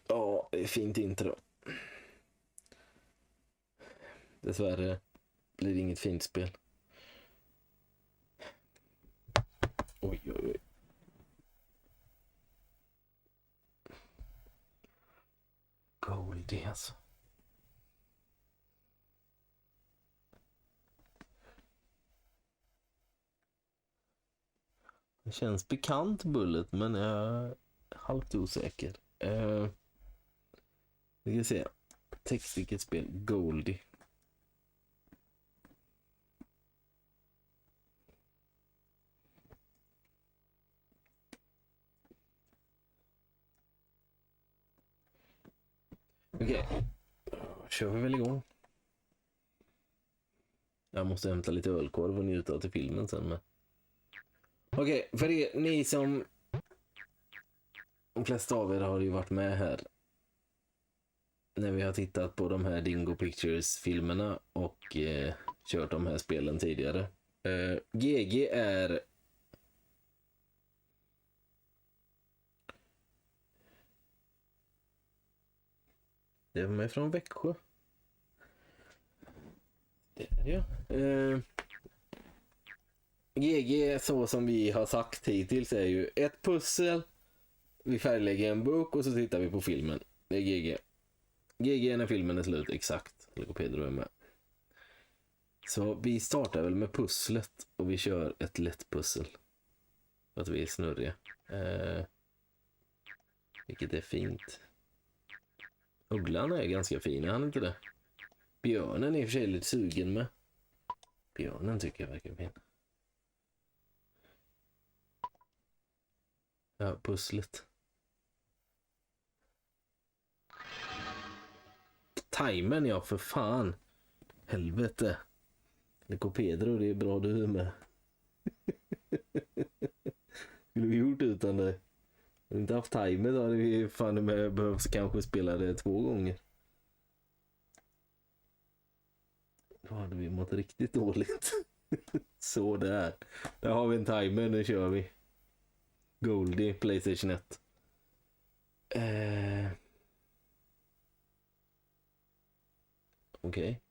Ja, det är fint intro. Dessvärre blir det inget fint spel. Oj, oj, oj. Goldie alltså. Det känns bekant bullet, men jag är halvt osäker. Vi ska se. Text vilket spel? Goldie. Okej. Kör vi väl igång. Jag måste hämta lite ölkorv och njuta till filmen sen med. Okej, för ni som... De flesta av er har ju varit med här när vi har tittat på de här Dingo Pictures-filmerna och kört de här spelen tidigare. GG är... Det är med från Växjö. Det är det. GG, så som vi har sagt hittills, är ju ett pussel. Vi färglägger en bok och så tittar vi på filmen. Det är GG. GG är när filmen är slut, exakt. Lego Pedro är med. Så vi startar väl med pusslet och vi kör ett lätt pussel. För att vi är snurriga. Vilket är fint. Ugglan är ganska fin, är han inte det? Björnen är i och för sig lite sugen med. Björnen tycker jag verkar fin. Ja, pusslet. Timern, ja, för fan. Helvete. Lego Pedro, det är bra du är med. Skulle vi gjort utan det? Om vi inte haft timer då hade vi fan med behövs kanske spela det 2 gånger. Då hade vi mått riktigt dåligt. Så där. Där har vi en timer, nu kör vi. Goldie, PlayStation 1. Okej.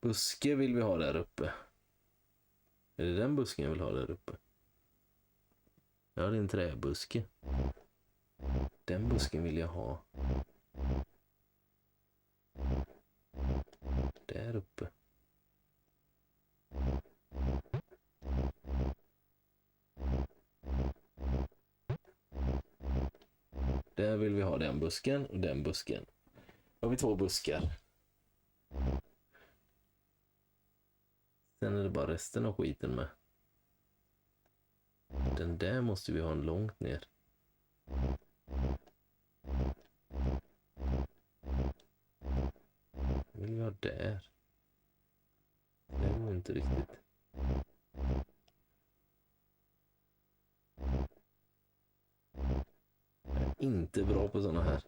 Buske vill vi ha där uppe. Är det den busken jag vill ha där uppe? Ja, det är en träbuske. Den busken vill jag ha. Där uppe. Där vill vi ha den busken och den busken. Då har vi 2 buskar. Sen är det bara resten av skiten med. Den där måste vi ha en långt ner. Vill vi ha där? Det är nog inte riktigt. Jag är inte bra på såna här.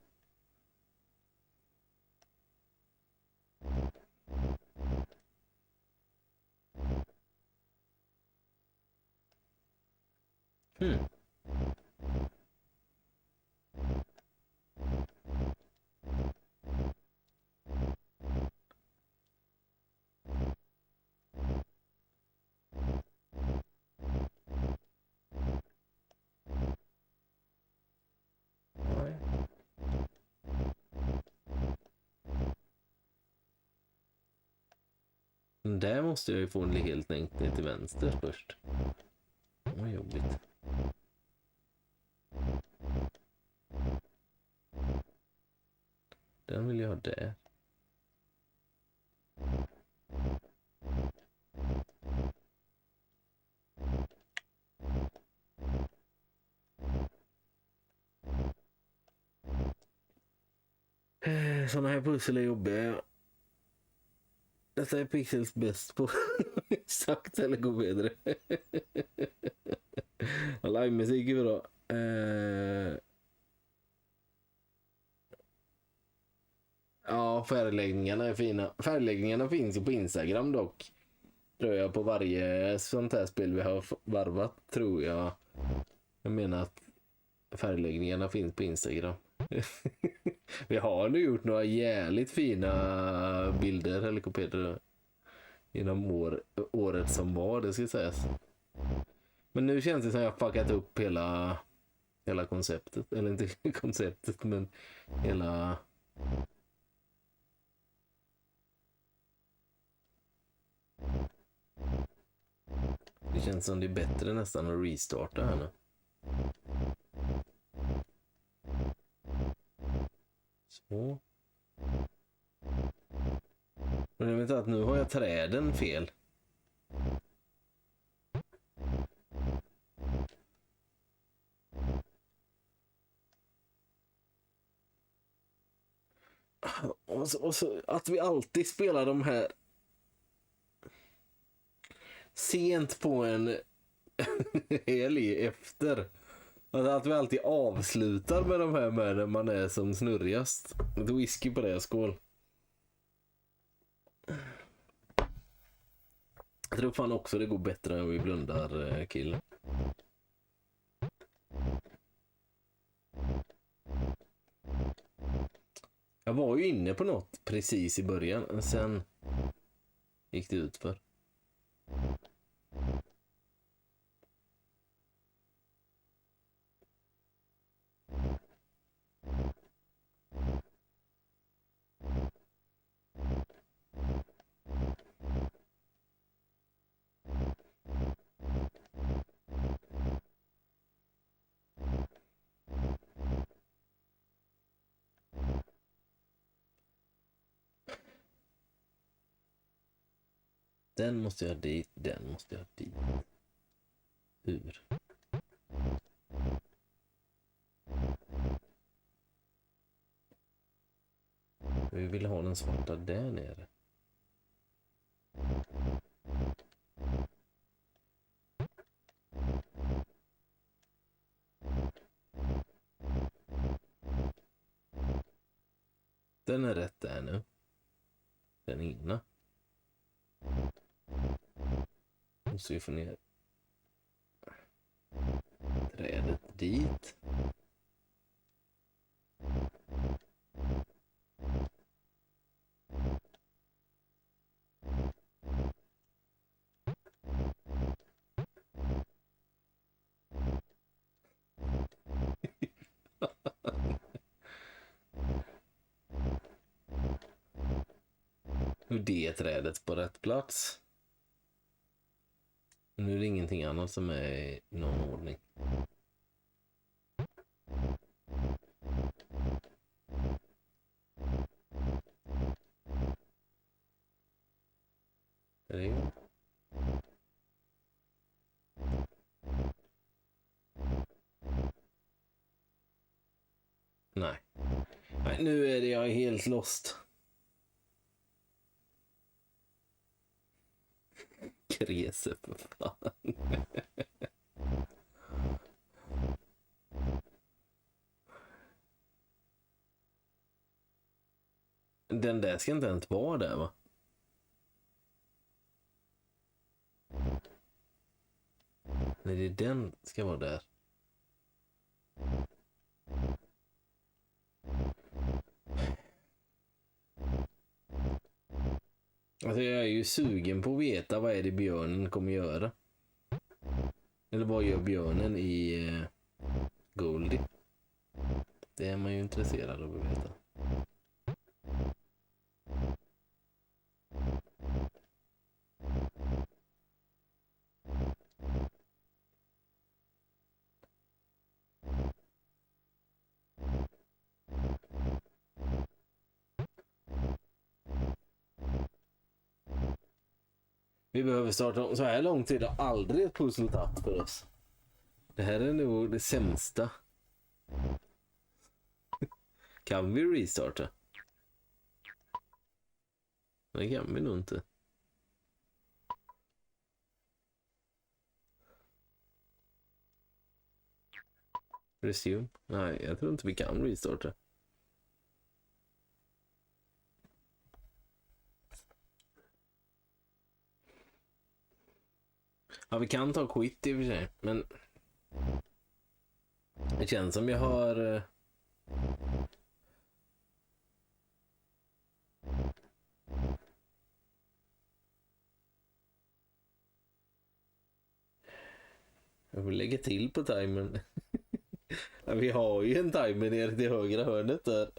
Där måste jag ju få en helt enkelt ner till vänster först. Vad jobbigt. Den vill jag ha där. Såna här pussel är jobbiga. Detta är Pixels bäst på. Exakt, eller går vidare. Live-musik är bra. Ja, färgläggningarna är fina. Färgläggningarna finns ju på Instagram dock. tror jag på varje sånt här spel vi har varvat, tror jag. Jag menar att färgläggningarna finns på Instagram. Vi har nu gjort några jävligt fina bilder eller kopior inom året som var, det ska sägas. Men nu känns det som jag har fuckat upp hela konceptet. Eller inte konceptet, men hela... Det känns som det är bättre nästan att restarta här nu. Så. Men jag vet att nu har jag träden fel. Och så att vi alltid spelar de här sent på en helg efter. Att vi alltid avslutar med de här med när man är som snurrigast. Ett whisky på det, skål. Jag tror fan också det går bättre när vi blundar, killen. Jag var ju inne på något precis i början. Sen gick det ut för. Den måste jag dit, den måste jag dit. Hur? Vi vill ha den svarta där nere. Den är rätt där nu. Den inne. Måste vi få ner trädet dit. Nu det trädet på rätt plats. Nu är det ingenting annat som är i någon ordning. Är det ju? Nej. Nej, nu är det jag helt lost. Krese för fan. Den där ska inte ens vara där, va? Nej, det är den ska vara där. Alltså jag är ju sugen på att veta vad är det björnen kommer göra. Eller vad gör björnen i Goldie? Det är man ju intresserad av att veta. Vi behöver starta om. Så här lång tid har aldrig ett pussel tagit för oss. Det här är nog det sämsta. Kan vi restarta? Det kan vi nog inte. Resume? Nej, jag tror inte vi kan restarta. Ja, vi kan ta quit i och för sig, men det känns som jag har jag får lägga till på timern. Ja, vi har ju en timer nere till högra hörnet där.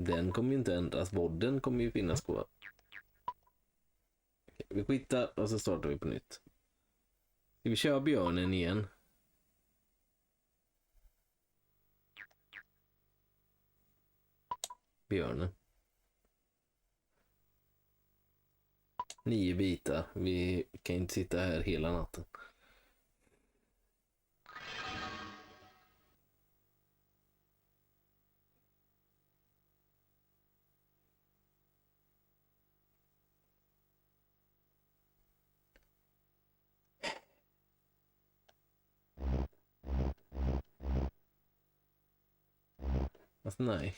Den kommer ju inte ändras. Bodden kommer ju finnas kvar. Okej, vi skittar och så startar vi på nytt. Ska vi köra björnen igen? Björnen. 9 bitar. Vi kan inte sitta här hela natten. Fast nej.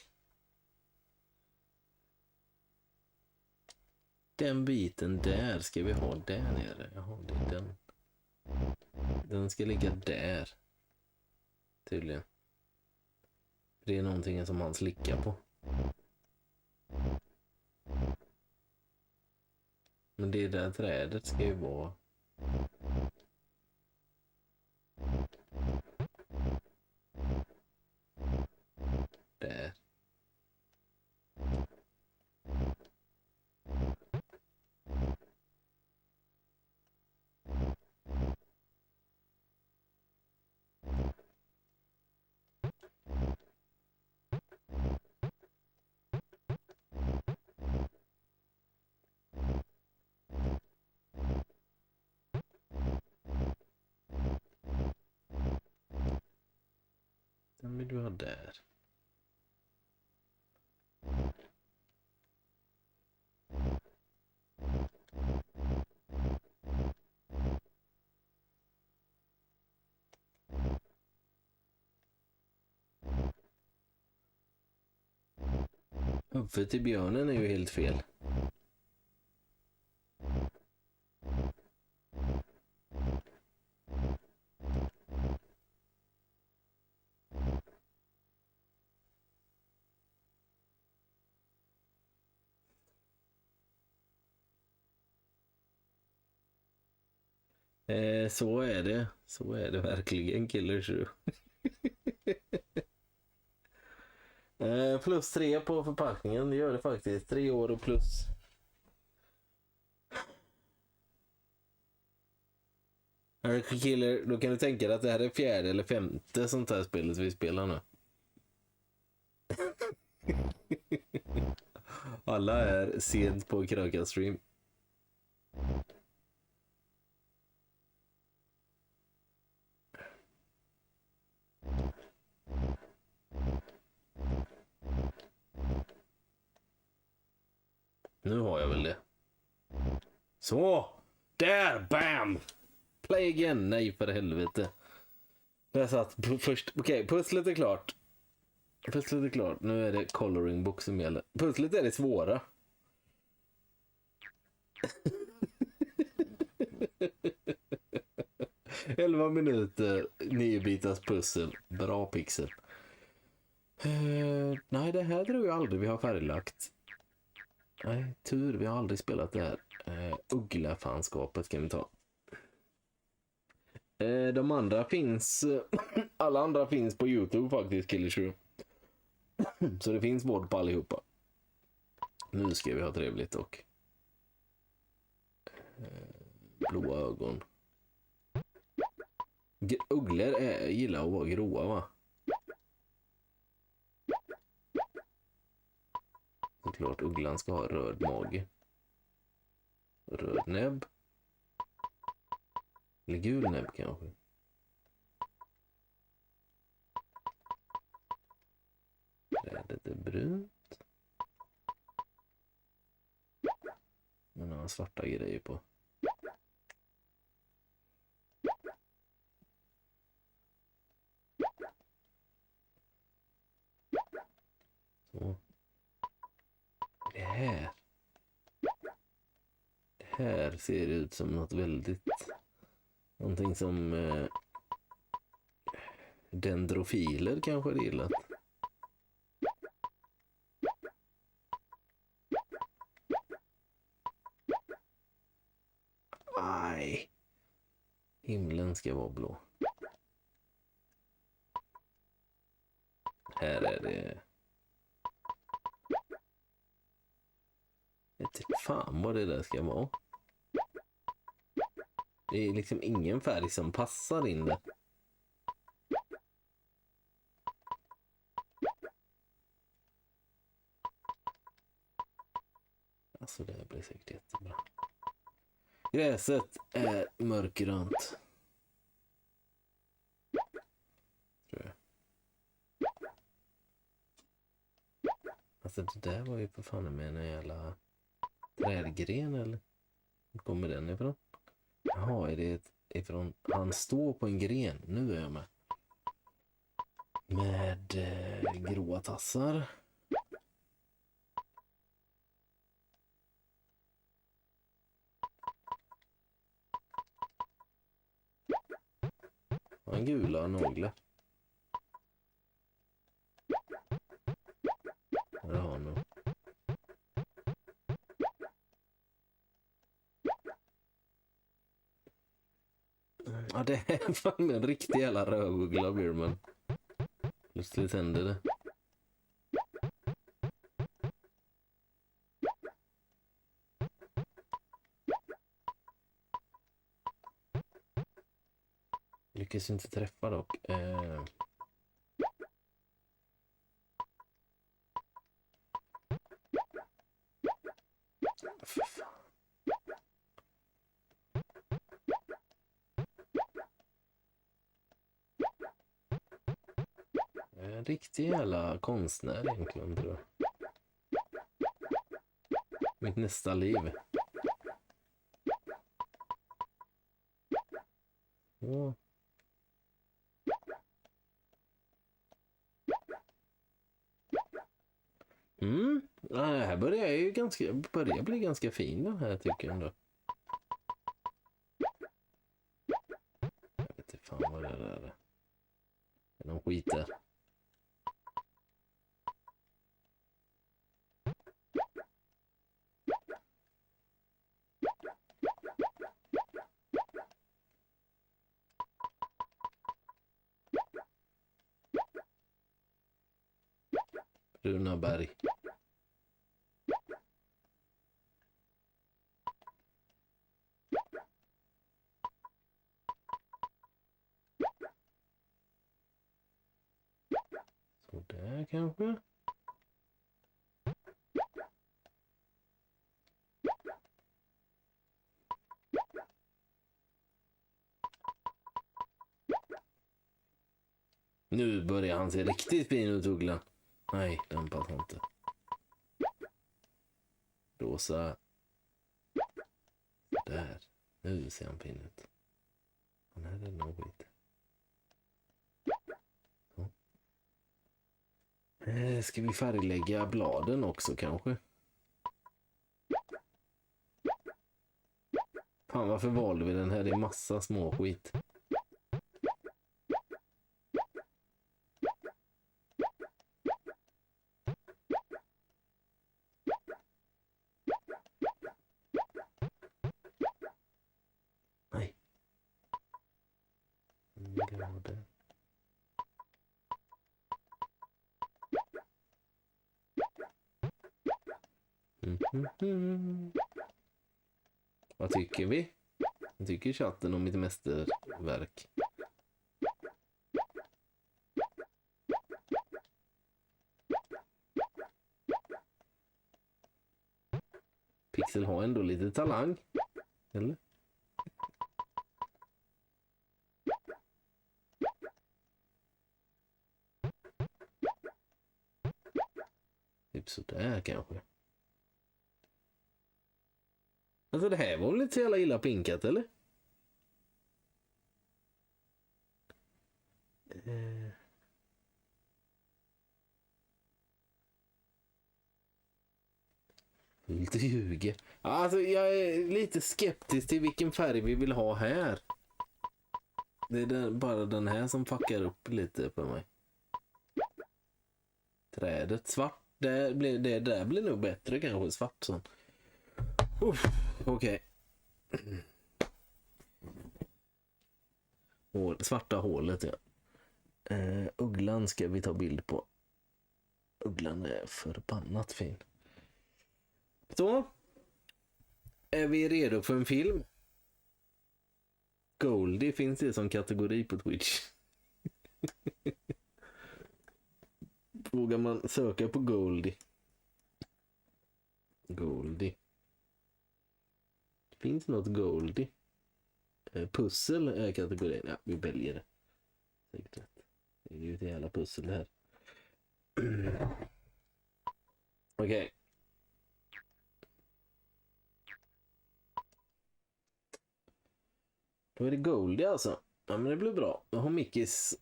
Den biten där ska vi ha där nere. Jaha, det är den. Den ska ligga där. Tydligen. Det är någonting som han slickar på. Men det där trädet ska ju vara... där. Den vill du ha där. Huvudet till björnen är ju helt fel. Så är det. Så är det verkligen, Killer 7. Plus 3 på förpackningen, det gör det faktiskt. 3 år och plus. Killer, då kan du tänka dig att det här är 4:e eller 5:e sånt här spelet vi spelar nu. Alla är sent på kröka-stream. Nu har jag väl det. Så! Där! Bam! Play again! Nej, för helvete. Där satt först. Okej, pusslet är klart. Pusslet är klart. Nu är det coloring book som gäller. Pusslet är det svåra. Elva minuter, 9 bitars pussel. Bra pixel. Nej, det här tror jag aldrig vi har färglagt. Nej, tur, vi har aldrig spelat det här. Uggla-fanskapet kan vi ta. De andra finns... alla andra finns på YouTube faktiskt, Killer 7. Så det finns vård på allihopa. Nu ska vi ha trevligt och... blåa ögon. Ugglor gillar att vara gråa, va? Såklart ugglan ska ha röd mage. Röd näbb. Eller gul näbb kanske. Trädet är brunt. Men har svarta grejer på. Så. här. Det här ser ut som något väldigt... Någonting som dendrofiler kanske gillat. Aj. Himlen ska vara blå. Här är det... Jag vet inte fan vad det där ska vara. Det är liksom ingen färg som passar in där. Alltså det här blir säkert jättebra. Gräset är mörkgrönt. Tror jag. Alltså det där var ju för fan med en jävla trädgren eller? Var kommer den ifrån? Jaha, är det ifrån... Han står på en gren. Nu är jag med. Med gråa tassar. Och en gula naglar. Det har nog. Ja, det är fan en riktig jävla rövuggla blir man. Plötsligt händer det. Lyckas inte träffa dock. För fan. En riktig jävla konstnär egentligen tror jag. Mitt nästa liv. Ja. Det här börjar bli ganska fin den här tycker jag ändå. Jag vet inte fan vad det där är. Det är någon skit där. Bruna berg. Så där kanske. Nu börjar han se riktigt fin ut, ugglan. Nej, den passar inte. Rosa. Där. Nu ser han fin ut. Han här är nog skit. Så. Ska vi färglägga bladen också kanske? Fan, varför valde vi den här? Det är massa små skit. Vad tycker vi? Vad tycker chatten om mitt mästerverk? Pixel har ändå lite talang. Eller? Typ sådär kanske. Alltså det här var väl inte så jävla illa pinkat, eller? Lite ljuger. Alltså jag är lite skeptisk till vilken färg vi vill ha här. Det är bara den här som fuckar upp lite på mig. Trädet svart. Det där blir nog bättre kanske svart sån. Okej. Svarta hålet, ja. Ugglan ska vi ta bild på. Ugglan är förbannat fin. Så. Är vi redo för en film? Goldie finns det som kategori på Twitch. Vågar man söka på Goldie? Goldie. Finns något Goldie? Puzzle är kategorin. Ja, vi väljer det. Säkert rätt. Det är ju ett jävla pussel här. Okej. Då är det Goldie alltså. Ja, men det blir bra. Jag har Mickis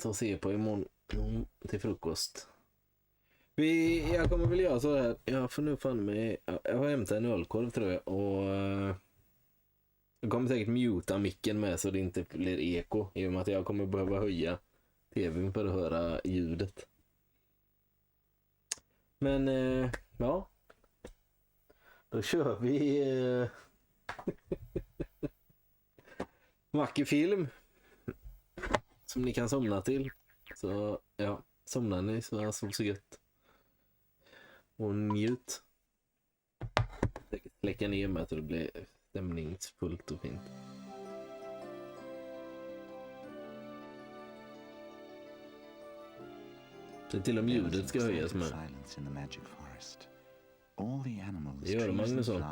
att se på imorgon till frukost. Jag kommer väl göra så här. Jag får nu fan med. Jag har hämtat en ölkorv tror jag. Och jag kommer säkert muta micken med så det inte blir eko. I och med att jag kommer behöva höja tvn för att höra ljudet. Men ja. Då kör vi vacker film som ni kan somna till. Så ja, somnar ni så gött. Och njut. Släcka ner med att det blir stämningsfullt och fint. Så till och med ljudet ska höjas med. Det gör Magnusson.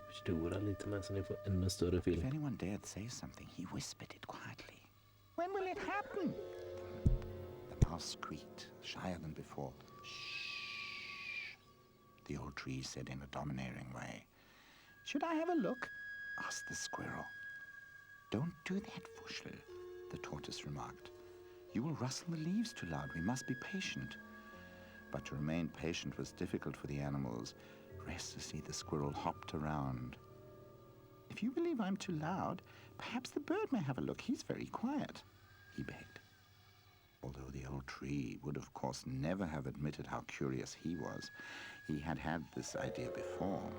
Förstora lite med så ni får ännu större film. If anyone dared say something, he whispered it quietly. When will it happen? The mouse squeaked, shyer than before. Shh. The old tree said in a domineering way. Should I have a look? Asked the squirrel. Don't do that, Wuschel, the tortoise remarked. You will rustle the leaves too loud. We must be patient. But to remain patient was difficult for the animals. Restlessly, the squirrel hopped around. If you believe I'm too loud, perhaps the bird may have a look. He's very quiet, he begged. Although the old tree would, of course, never have admitted how curious he was, he had had this idea before.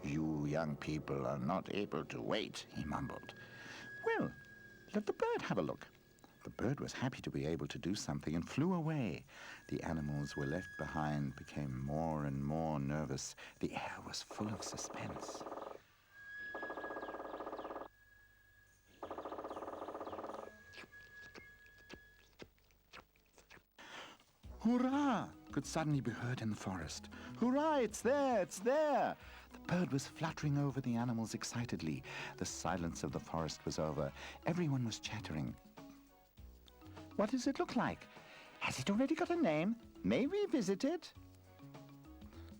You young people are not able to wait, he mumbled. Well, let the bird have a look. The bird was happy to be able to do something and flew away. The animals were left behind, became more and more nervous. The air was full of suspense. Hurrah! Could suddenly be heard in the forest. Hurrah, it's there, it's there! The bird was fluttering over the animals excitedly. The silence of the forest was over. Everyone was chattering. What does it look like? Has it already got a name? May we visit it?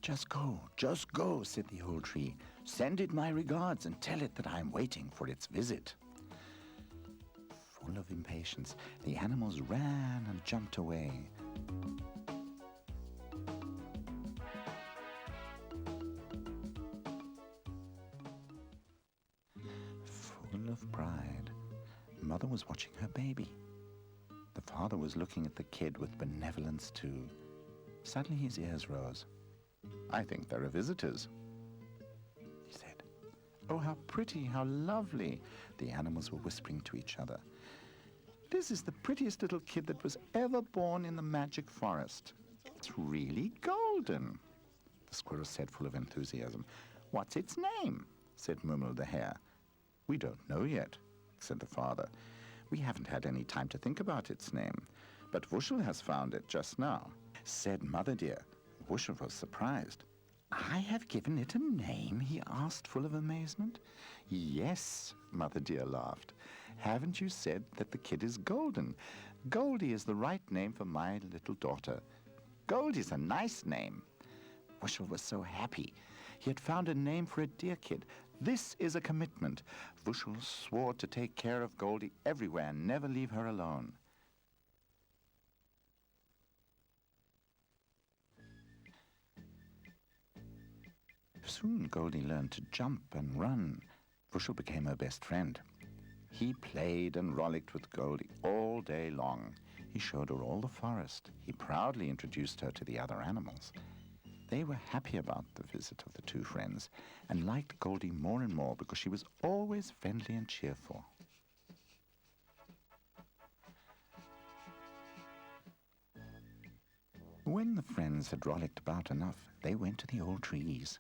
Just go, said the old tree. Send it my regards and tell it that I am waiting for its visit. Full of impatience, the animals ran and jumped away. Full of pride, Mother was watching her baby. The father was looking at the kid with benevolence too. Suddenly his ears rose. I think there are visitors, he said. Oh, how pretty, how lovely, the animals were whispering to each other. This is the prettiest little kid that was ever born in the magic forest. It's really golden, the squirrel said, full of enthusiasm. What's its name? Said Mummel the hare. We don't know yet, said the father. We haven't had any time to think about its name, but Wuschel has found it just now, said Mother Dear. Wuschel was surprised. I have given it a name, he asked, full of amazement. Yes, Mother Dear laughed. Haven't you said that the kid is golden? Goldie is the right name for my little daughter. Goldie's a nice name. Wuschel was so happy. He had found a name for a deer kid. This is a commitment. Vushel swore to take care of Goldie everywhere and never leave her alone. Soon Goldie learned to jump and run. Vushel became her best friend. He played and rollicked with Goldie all day long. He showed her all the forest. He proudly introduced her to the other animals. They were happy about the visit of the two friends and liked Goldie more and more because she was always friendly and cheerful. When the friends had rollicked about enough, they went to the old trees.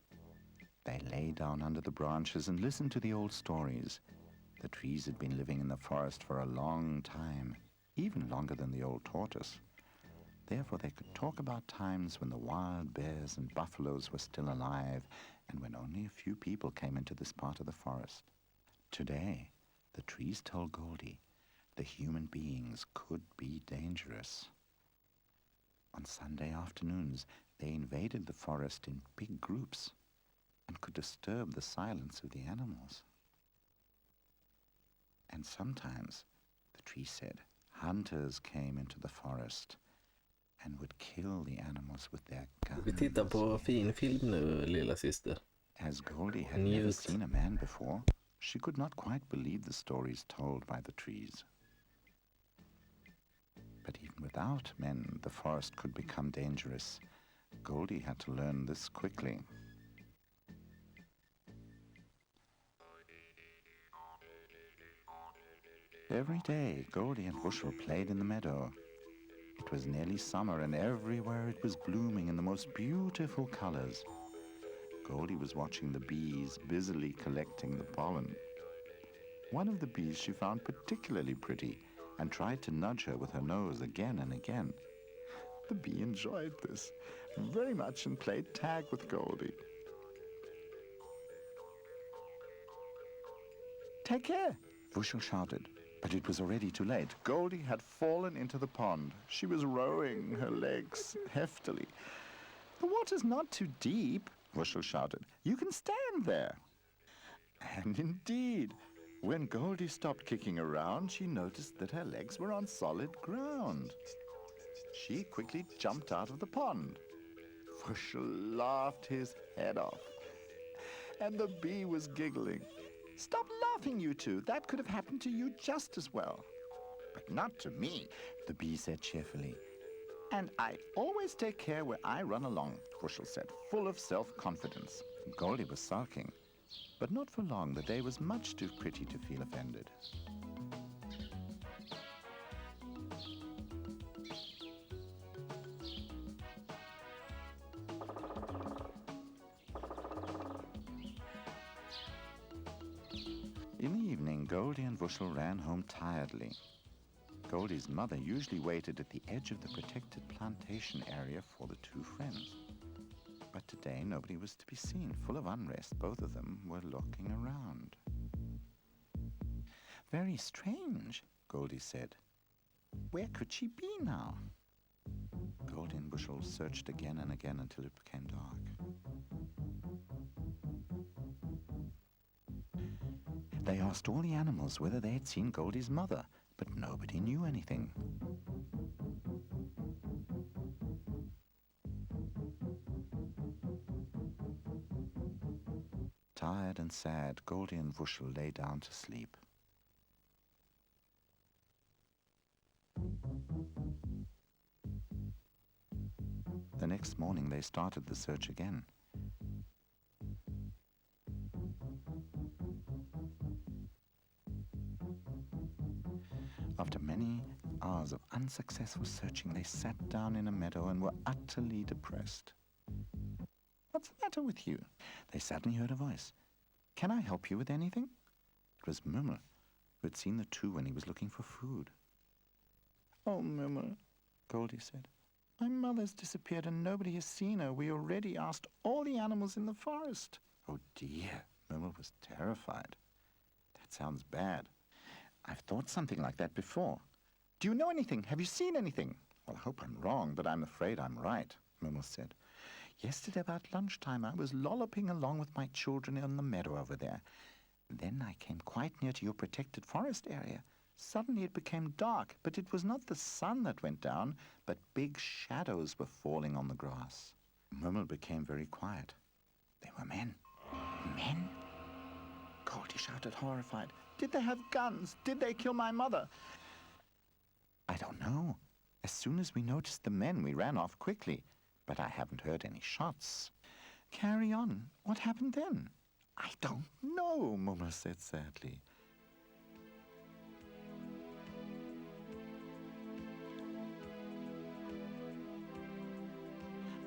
They lay down under the branches and listened to the old stories. The trees had been living in the forest for a long time, even longer than the old tortoise. Therefore they could talk about times when the wild bears and buffaloes were still alive and when only a few people came into this part of the forest. Today, the trees told Goldie the human beings could be dangerous. On Sunday afternoons, they invaded the forest in big groups and could disturb the silence of the animals. And sometimes, the tree said, hunters came into the forest and would kill the animals with their guns. Vi tittar på fin film nu, lilla syster. As Goldie had never seen a man before, she could not quite believe the stories told by the trees. But even without men, the forest could become dangerous. Goldie had to learn this quickly. Every day, Goldie and Vushel played in the meadow. It was nearly summer, and everywhere it was blooming in the most beautiful colors. Goldie was watching the bees busily collecting the pollen. One of the bees she found particularly pretty and tried to nudge her with her nose again and again. The bee enjoyed this very much and played tag with Goldie. "Take care," Vushel shouted. But it was already too late. Goldie had fallen into the pond. She was rowing her legs heftily. "The water's not too deep," Vushel shouted. "You can stand there." And indeed, when Goldie stopped kicking around, she noticed that her legs were on solid ground. She quickly jumped out of the pond. Vushel laughed his head off. And the bee was giggling. "Stop laughing, you two. That could have happened to you just as well." "But not to me," the bee said cheerfully. "And I always take care where I run along," Vushel said, full of self-confidence. Goldie was sulking. But not for long. The day was much too pretty to feel offended. In the evening, Goldie and Vushel ran home tiredly. Goldie's mother usually waited at the edge of the protected plantation area for the two friends. But today nobody was to be seen. Full of unrest, both of them were looking around. "Very strange," Goldie said. "Where could she be now?" Goldie and Vushel searched again and again until it became dark. They asked all the animals whether they had seen Goldie's mother, but nobody knew anything. Tired and sad, Goldie and Vushel lay down to sleep. The next morning they started the search again. After many hours of unsuccessful searching, they sat down in a meadow and were utterly depressed. "What's the matter with you?" They suddenly heard a voice. "Can I help you with anything?" It was Mummel, who had seen the two when he was looking for food. "Oh, Mummel," Goldie said. "My mother's disappeared and nobody has seen her. We already asked all the animals in the forest." "Oh dear," Mummel was terrified. "That sounds bad. I've thought something like that before. Do you know anything? Have you seen anything?" "Well, I hope I'm wrong, but I'm afraid I'm right," Mummel said. Yesterday about lunchtime, I was lolloping along with my children in the meadow over there. Then I came quite near to your protected forest area. Suddenly it became dark, but it was not the sun that went down, but big shadows were falling on the grass. Mummel became very quiet. They were men. Men? Goldie shouted, horrified. Did they have guns? Did they kill my mother? I don't know. As soon as we noticed the men, we ran off quickly. But I haven't heard any shots. Carry on. What happened then? I don't know, Mummel said sadly.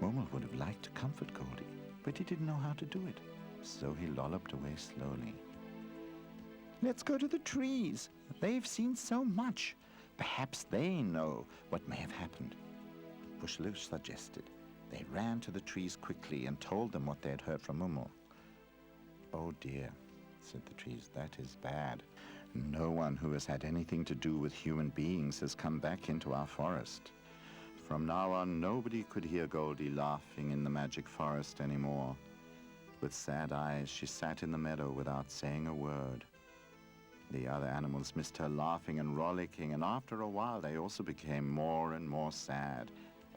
Mummel would have liked to comfort Goldie, but he didn't know how to do it. So he lolloped away slowly. Let's go to the trees. They've seen so much. Perhaps they know what may have happened. Pushlush suggested. They ran to the trees quickly and told them what they had heard from Mummel. Oh dear, said the trees, that is bad. No one who has had anything to do with human beings has come back into our forest. From now on, nobody could hear Goldie laughing in the magic forest anymore. With sad eyes, she sat in the meadow without saying a word. The other animals missed her laughing and rollicking, and after a while they also became more and more sad,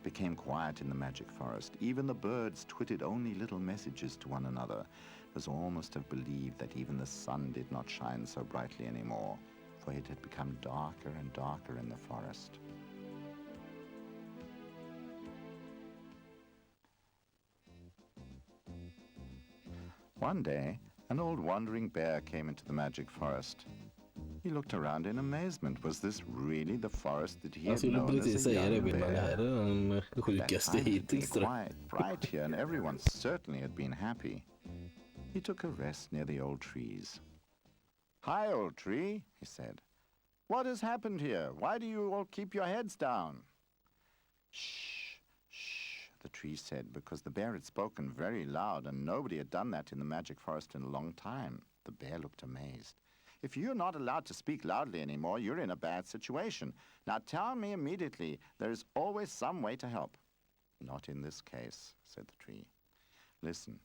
became quiet in the magic forest. Even the birds twittered only little messages to one another. It was almost to believe that even the sun did not shine so brightly anymore, for it had become darker and darker in the forest. One day, an old wandering bear came into the magic forest. He looked around in amazement. Was this really the forest that he had known as a young bear? That time it had been quiet, bright here, and everyone certainly had been happy. He took a rest near the old trees. Hi, old tree, he said. What has happened here? Why do you all keep your heads down? Shh, shh, the tree said, because the bear had spoken very loud, and nobody had done that in the magic forest in a long time. The bear looked amazed. If you're not allowed to speak loudly anymore, you're in a bad situation. Now tell me immediately. There is always some way to help. Not in this case, said the tree. Listen,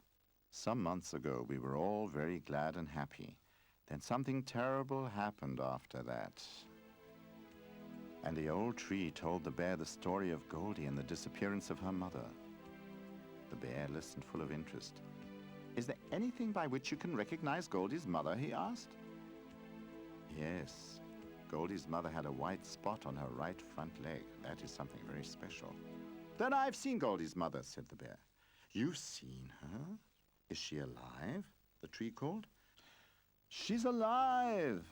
some months ago we were all very glad and happy. Then something terrible happened after that. And the old tree told the bear the story of Goldie and the disappearance of her mother. The bear listened full of interest. Is there anything by which you can recognize Goldie's mother, he asked. Yes, Goldie's mother had a white spot on her right front leg. That is something very special. Then I've seen Goldie's mother, said the bear. You've seen her? Is she alive? The tree called. She's alive!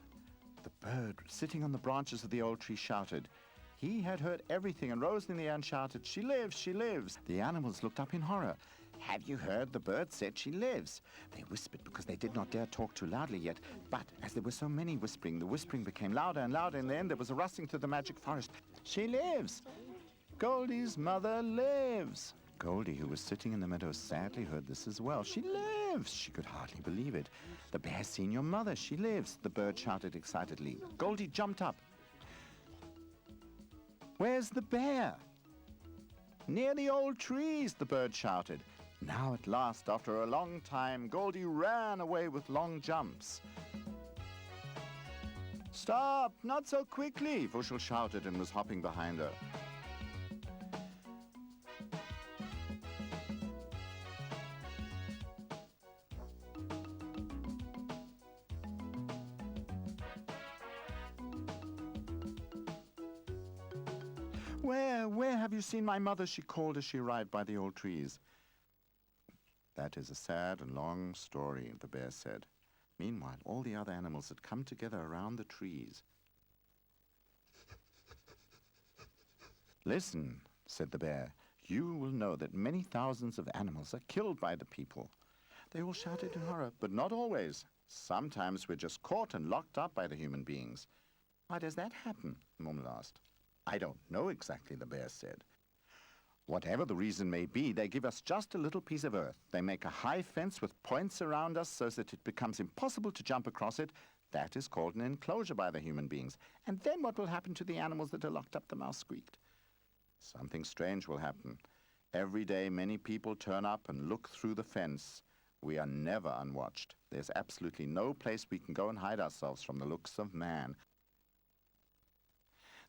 The bird, sitting on the branches of the old tree, shouted. He had heard everything and rose in the air and shouted, She lives, she lives! The animals looked up in horror. Have you heard? The bird said she lives. They whispered because they did not dare talk too loudly yet. But as there were so many whispering, the whispering became louder and louder. In the end, there was a rustling through the magic forest. She lives! Goldie's mother lives! Goldie, who was sitting in the meadow, sadly heard this as well. She lives! She could hardly believe it. The bear's seen your mother. She lives! The bird shouted excitedly. Goldie jumped up. Where's the bear? Near the old trees, the bird shouted. Now at last, after a long time, Goldie ran away with long jumps. Stop! Not so quickly! Vushel shouted and was hopping behind her. Where have you seen my mother? She called as she arrived by the old trees. That is a sad and long story, the bear said. Meanwhile, all the other animals had come together around the trees. Listen, said the bear, you will know that many thousands of animals are killed by the people. They all shouted in horror, but not always. Sometimes we're just caught and locked up by the human beings. Why does that happen? Mummel asked. I don't know exactly, the bear said. Whatever the reason may be, they give us just a little piece of earth. They make a high fence with points around us so that it becomes impossible to jump across it. That is called an enclosure by the human beings. And then what will happen to the animals that are locked up? The mouse squeaked. Something strange will happen. Every day many people turn up and look through the fence. We are never unwatched. There's absolutely no place we can go and hide ourselves from the looks of man.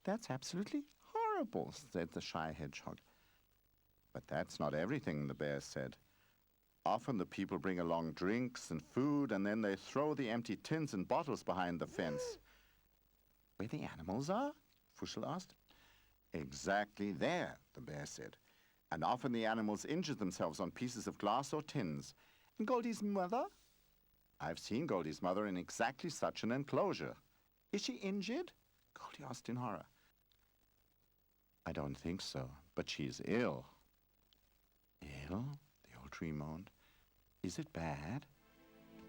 That's absolutely horrible, said the shy hedgehog. But that's not everything, the bear said. Often the people bring along drinks and food, and then they throw the empty tins and bottles behind the fence. Where the animals are? Puzzel asked. Exactly there, the bear said. And often the animals injure themselves on pieces of glass or tins. And Goldie's mother? I've seen Goldie's mother in exactly such an enclosure. Is she injured? Goldie asked in horror. I don't think so, but she's ill. Ill? The old tree moaned. Is it bad?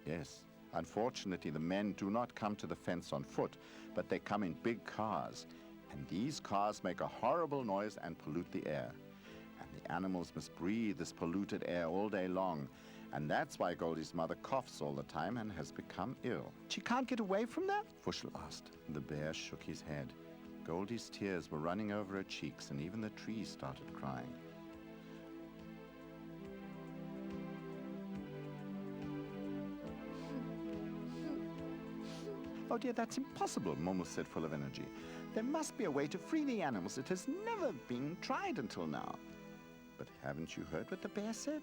Yes. Unfortunately, the men do not come to the fence on foot, but they come in big cars. And these cars make a horrible noise and pollute the air. And the animals must breathe this polluted air all day long. And that's why Goldie's mother coughs all the time and has become ill. She can't get away from that? Puzzel asked. The bear shook his head. Goldie's tears were running over her cheeks, and even the trees started crying. Oh dear, that's impossible, Momo said, full of energy. There must be a way to free the animals. It has never been tried until now. But haven't you heard what the bear said?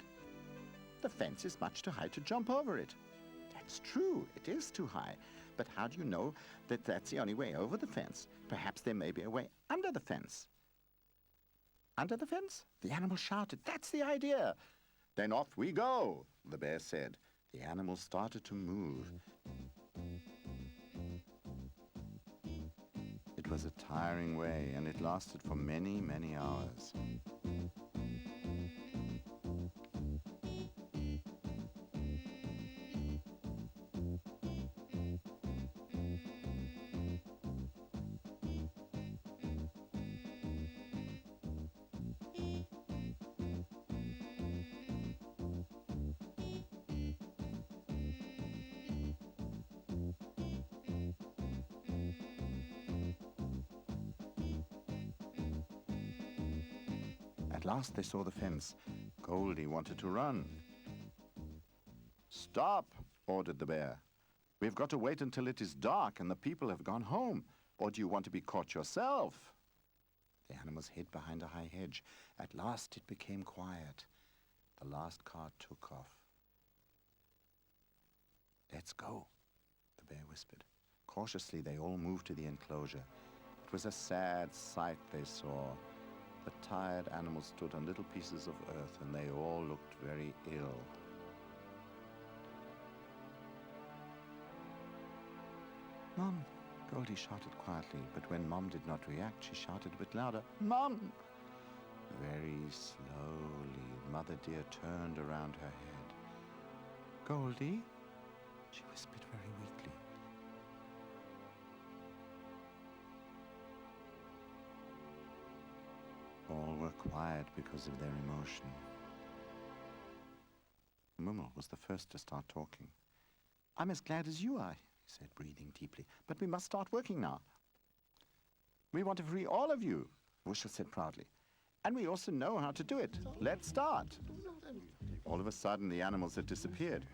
The fence is much too high to jump over it. That's true, it is too high. But how do you know that that's the only way over the fence? Perhaps there may be a way under the fence. Under the fence? The animal shouted. That's the idea. Then off we go, the bear said. The animals started to move. It was a tiring way, and it lasted for many, many hours. At last they saw the fence. Goldie wanted to run. Stop, ordered the bear. We've got to wait until it is dark and the people have gone home. Or do you want to be caught yourself? The animals hid behind a high hedge. At last it became quiet. The last car took off. Let's go, the bear whispered. Cautiously they all moved to the enclosure. It was a sad sight they saw. The tired animals stood on little pieces of earth, and they all looked very ill. Mom, Goldie shouted quietly, but when Mom did not react, she shouted a bit louder, Mom! Very slowly, Mother Deer turned around her head. Goldie? She whispered very weakly. All were quiet because of their emotion. Mummel was the first to start talking. I'm as glad as you are, he said, breathing deeply. But we must start working now. We want to free all of you, Wuschel said proudly. And we also know how to do it. Let's start. All of a sudden, the animals had disappeared.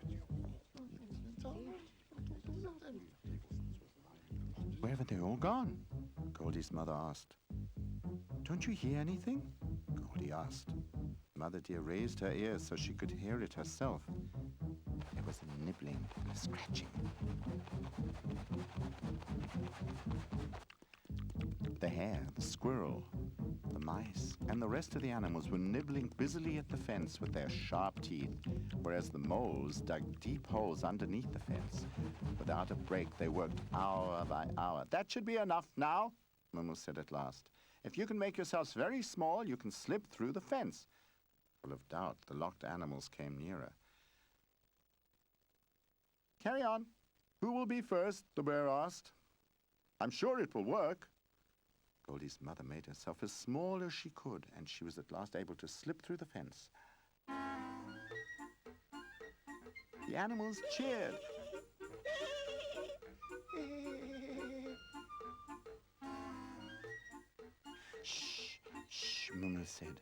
Where have they all gone? Goldie's mother asked. Don't you hear anything? Goldie asked. Mother Deer raised her ears so she could hear it herself. There was a nibbling and a scratching. The hare, the squirrel, the mice, and the rest of the animals were nibbling busily at the fence with their sharp teeth, whereas the moles dug deep holes underneath the fence. Without a break, they worked hour by hour. That should be enough now, Momo said at last. If you can make yourselves very small, you can slip through the fence. Full of doubt, the locked animals came nearer. Carry on. Who will be first? The bear asked. I'm sure it will work. Goldie's mother made herself as small as she could, and she was at last able to slip through the fence. The animals cheered. Shh, shh, Mummy said.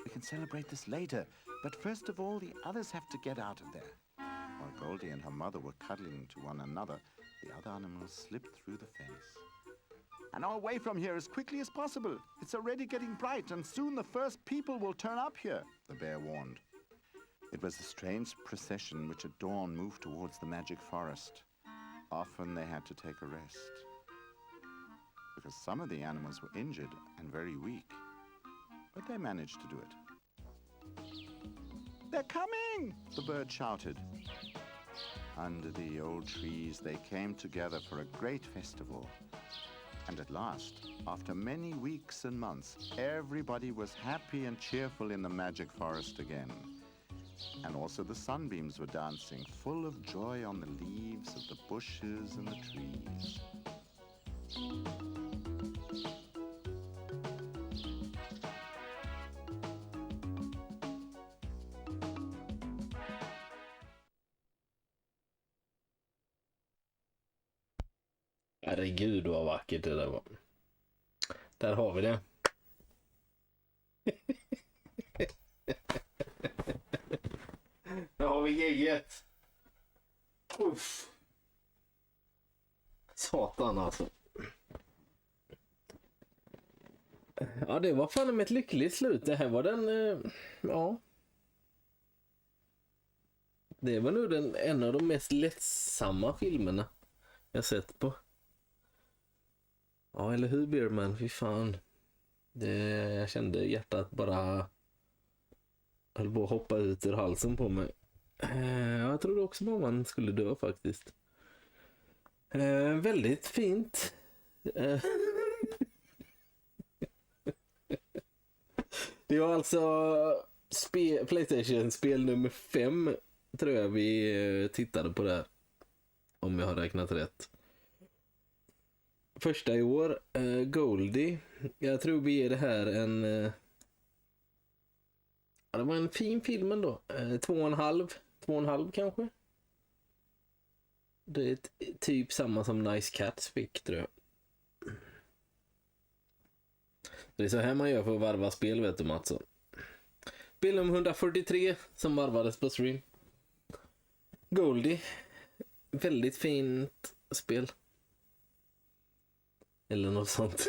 We can celebrate this later, but first of all, the others have to get out of there. While Goldie and her mother were cuddling to one another, the other animals slipped through the fence. And now away from here as quickly as possible. It's already getting bright, and soon the first people will turn up here, the bear warned. It was a strange procession which at dawn moved towards the magic forest. Often they had to take a rest, because some of the animals were injured and very weak. But they managed to do it. They're coming! The bird shouted. Under the old trees, they came together for a great festival. And at last, after many weeks and months, everybody was happy and cheerful in the magic forest again. And also the sunbeams were dancing, full of joy on the leaves of the bushes and the trees. Herregud vad vackert det där var. Där har vi det. Där har vi gegget. Uff. Satan alltså. Ja, det var fan med ett lyckligt slut. Det här var den, ja. Det var nog en av de mest lättsamma filmerna jag sett på. Ja, eller hur Beerman? Fy fan. Jag kände hjärtat bara höll på att hoppa ut ur halsen på mig. Jag trodde också att man skulle dö faktiskt. Väldigt fint. Det var alltså PlayStation-spel nummer 5 tror jag vi tittade på där. Om jag har räknat rätt. Första i år, Goldie. Jag tror vi ger det här en... Ja, det var en fin film ändå. 2,5 kanske. Det är typ samma som Nice Cats fick, tror jag. Det är så här man gör för att varva spel, vet du Mattsson. Spel nummer 143 som varvades på stream. Goldie. Väldigt fint spel. Eller något sånt.